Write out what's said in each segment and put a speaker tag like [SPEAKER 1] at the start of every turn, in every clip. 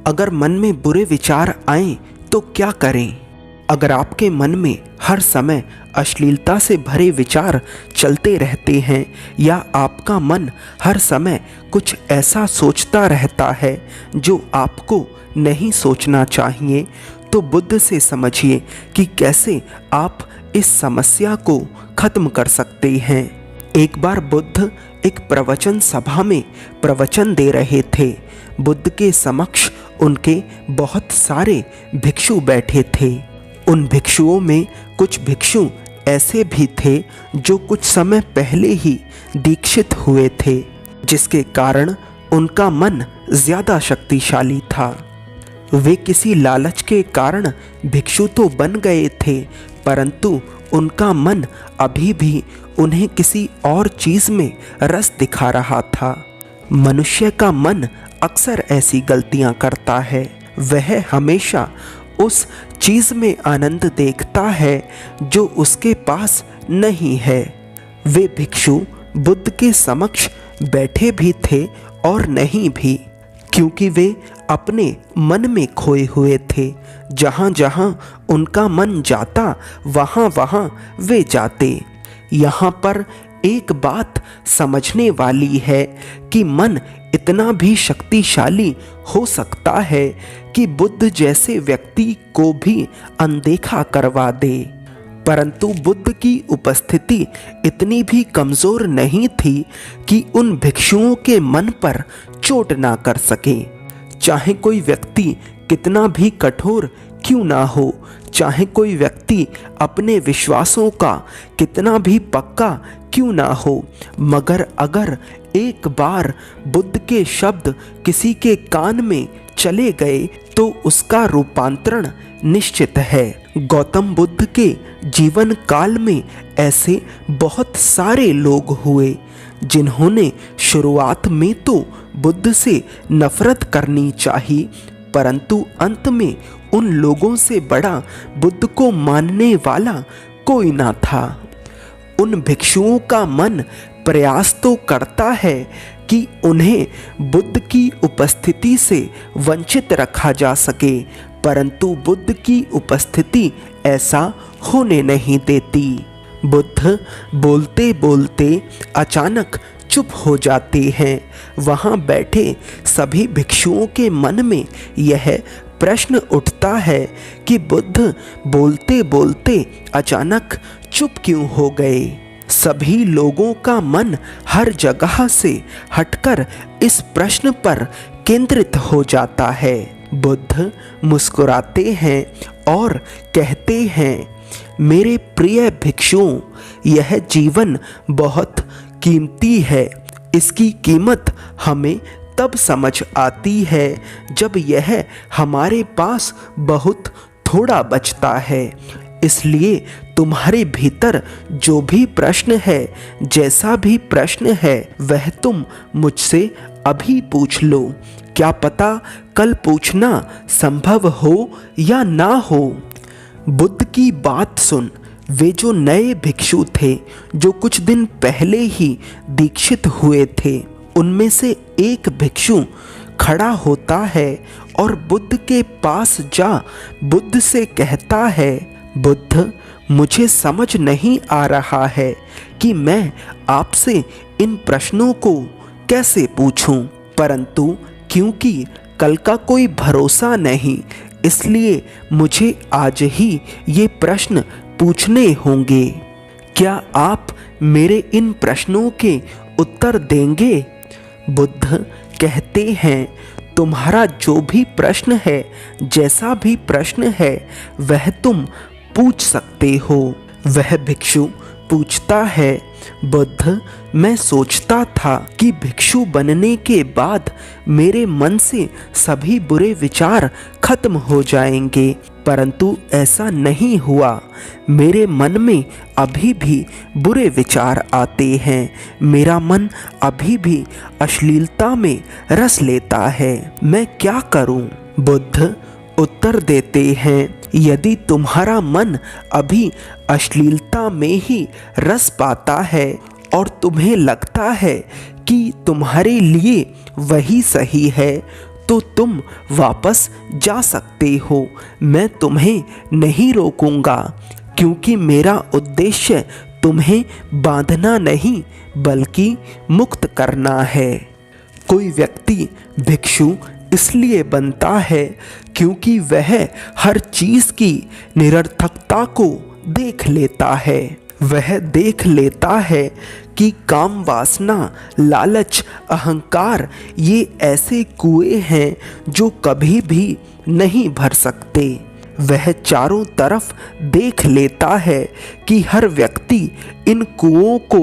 [SPEAKER 1] अगर मन में बुरे विचार आएं तो क्या करें? अगर आपके मन में हर समय अश्लीलता से भरे विचार चलते रहते हैं या आपका मन हर समय कुछ ऐसा सोचता रहता है जो आपको नहीं सोचना चाहिए, तो बुद्ध से समझिए कि कैसे आप इस समस्या को खत्म कर सकते हैं। एक बार बुद्ध एक प्रवचन सभा में प्रवचन दे रहे थे। बुद्ध के समक्ष उनके बहुत सारे भिक्षु बैठे थे। उन भिक्षुओं में कुछ भिक्षु ऐसे भी थे जो कुछ समय पहले ही दीक्षित हुए थे, जिसके कारण उनका मन ज्यादा शक्तिशाली था। वे किसी लालच के कारण भिक्षु तो बन गए थे, परंतु उनका मन अभी भी उन्हें किसी और चीज में रस दिखा रहा था। मनुष्य का मन अक्सर ऐसी गलतियां करता है। वह हमेशा उस चीज में आनंद देखता है जो उसके पास नहीं है। वे भिक्षु बुद्ध के समक्ष बैठे भी थे और नहीं भी, क्योंकि वे अपने मन में खोए हुए थे। जहाँ जहाँ उनका मन जाता वहाँ वहाँ वे जाते। यहाँ पर एक बात समझने वाली है कि मन इतना भी शक्तिशाली हो सकता है कि बुद्ध जैसे व्यक्ति को भी अनदेखा करवा दे, परंतु बुद्ध की उपस्थिति इतनी भी कमजोर नहीं थी कि उन भिक्षुओं के मन पर चोट ना कर सके। चाहे कोई व्यक्ति कितना भी कठोर क्यों ना हो, चाहे कोई व्यक्ति अपने विश्वासों का कितना भी पक्का क्यों ना हो, मगर अगर एक बार बुद्ध के शब्द किसी के कान में चले गए तो उसका रूपांतरण निश्चित है। गौतम बुद्ध के जीवन काल में ऐसे बहुत सारे लोग हुए जिन्होंने शुरुआत में तो बुद्ध से नफरत करनी चाहिए, परंतु अंत में उन लोगों से बड़ा बुद्ध को मानने वाला कोई ना था। उन भिक्षुओं का मन प्रयास तो करता है कि उन्हें बुद्ध की उपस्थिति से वंचित रखा जा सके, परंतु बुद्ध की उपस्थिति ऐसा होने नहीं देती। बुद्ध बोलते बोलते अचानक चुप हो जाते हैं। वहाँ बैठे सभी भिक्षुओं के मन में यह प्रश्न उठता है कि बुद्ध बोलते बोलते अचानक चुप क्यों हो गए। सभी लोगों का मन हर जगह से हटकर इस प्रश्न पर केंद्रित हो जाता है। बुद्ध मुस्कुराते हैं और कहते हैं, मेरे प्रिय भिक्षुओं, यह जीवन बहुत कीमती है। इसकी कीमत हमें तब समझ आती है जब यह हमारे पास बहुत थोड़ा बचता है। इसलिए तुम्हारे भीतर जो भी प्रश्न है, जैसा भी प्रश्न है, वह तुम मुझसे अभी पूछ लो। क्या पता कल पूछना संभव हो या ना हो। बुद्ध की बात सुन वे जो नए भिक्षु थे, जो कुछ दिन पहले ही दीक्षित हुए थे, उनमें से एक भिक्षु खड़ा होता है और बुद्ध के पास जा बुद्ध से कहता है, बुद्ध, मुझे समझ नहीं आ रहा है कि मैं आपसे इन प्रश्नों को कैसे पूछूं, परंतु क्योंकि कल का कोई भरोसा नहीं, इसलिए मुझे आज ही ये प्रश्न पूछने होंगे। क्या आप मेरे इन प्रश्नों के उत्तर देंगे? बुद्ध कहते हैं, तुम्हारा जो भी प्रश्न है, जैसा भी प्रश्न है, वह तुम पूछ सकते हो। वह भिक्षु पूछता है, बुद्ध, मैं सोचता था कि भिक्षु बनने के बाद मेरे मन से सभी बुरे विचार खत्म हो जाएंगे, परंतु ऐसा नहीं हुआ। मेरे मन में अभी भी बुरे विचार आते हैं। मेरा मन अभी भी अश्लीलता में रस लेता है। मैं क्या करूं? बुद्ध उत्तर देते हैं, यदि तुम्हारा मन अभी अश्लीलता में ही रस पाता है और तुम्हें लगता है कि तुम्हारे लिए वही सही है, तो तुम वापस जा सकते हो। मैं तुम्हें नहीं रोकूंगा, क्योंकि मेरा उद्देश्य तुम्हें बांधना नहीं बल्कि मुक्त करना है। कोई व्यक्ति भिक्षु इसलिए बनता है क्योंकि वह हर चीज़ की निरर्थकता को देख लेता है। वह देख लेता है कि काम वासना, लालच, अहंकार ये ऐसे कुएं हैं जो कभी भी नहीं भर सकते। वह चारों तरफ देख लेता है कि हर व्यक्ति इन कुओं को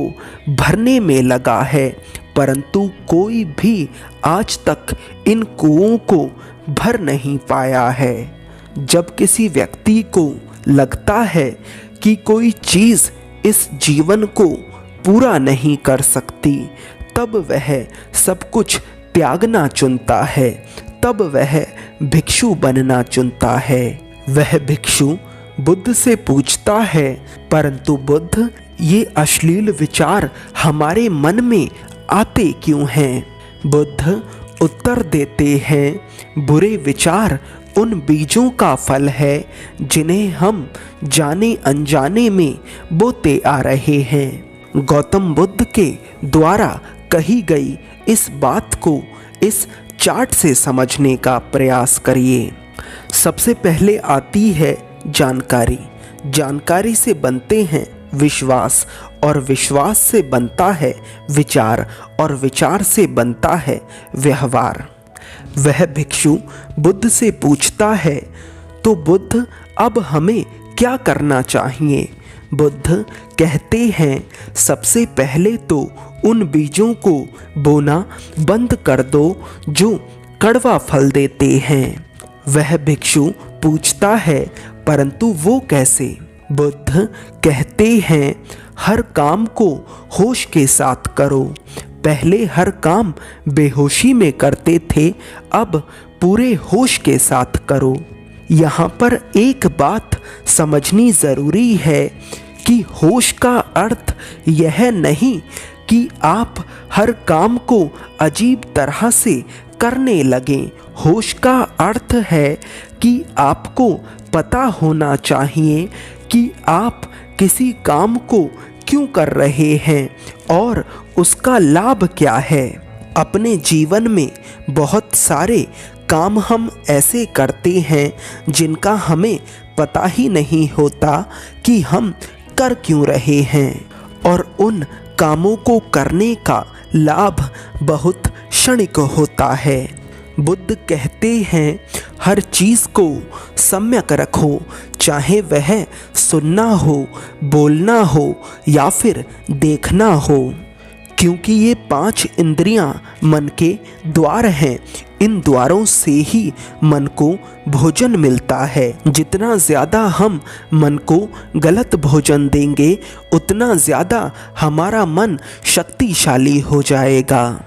[SPEAKER 1] भरने में लगा है, परंतु कोई भी आज तक इन कुओं को भर नहीं पाया है। जब किसी व्यक्ति को लगता है कि कोई चीज़ इस जीवन को पूरा नहीं कर सकती, तब वह सब कुछ त्यागना चुनता है, तब वह भिक्षु बनना चुनता है। वह भिक्षु बुद्ध से पूछता है, परंतु बुद्ध, ये अश्लील विचार हमारे मन में आते क्यों हैं? बुद्ध उत्तर देते हैं, बुरे विचार उन बीजों का फल है जिन्हें हम जाने अनजाने में बोते आ रहे हैं। गौतम बुद्ध के द्वारा कही गई इस बात को इस चार्ट से समझने का प्रयास करिए। सबसे पहले आती है जानकारी। जानकारी से बनते हैं विश्वास, और विश्वास से बनता है विचार, और विचार से बनता है व्यवहार। वह भिक्षु बुद्ध से पूछता है, तो बुद्ध अब हमें क्या करना चाहिए? बुद्ध कहते हैं, सबसे पहले तो उन बीजों को बोना बंद कर दो जो कड़वा फल देते हैं। वह भिक्षु पूछता है, परंतु वो कैसे? बुद्ध कहते हैं, हर काम को होश के साथ करो। पहले हर काम बेहोशी में करते थे, अब पूरे होश के साथ करो। यहाँ पर एक बात समझनी ज़रूरी है कि होश का अर्थ यह नहीं कि आप हर काम को अजीब तरह से करने लगें। होश का अर्थ है कि आपको पता होना चाहिए कि आप किसी काम को क्यों कर रहे हैं और उसका लाभ क्या है। अपने जीवन में बहुत सारे काम हम ऐसे करते हैं जिनका हमें पता ही नहीं होता कि हम कर क्यों रहे हैं, और उन कामों को करने का लाभ बहुत क्षणिक होता है। बुद्ध कहते हैं, हर चीज़ को सम्यक रखो, चाहे वह सुनना हो, बोलना हो या फिर देखना हो, क्योंकि ये 5 इंद्रियां मन के द्वार हैं। इन द्वारों से ही मन को भोजन मिलता है। जितना ज़्यादा हम मन को गलत भोजन देंगे, उतना ज़्यादा हमारा मन शक्तिशाली हो जाएगा।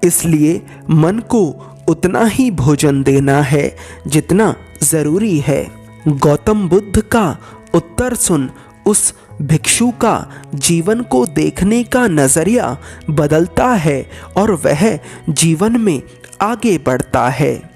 [SPEAKER 1] इसलिए मन को उतना ही भोजन देना है जितना ज़रूरी है। गौतम बुद्ध का उत्तर सुन उस भिक्षु का जीवन को देखने का नज़रिया बदलता है और वह जीवन में आगे बढ़ता है।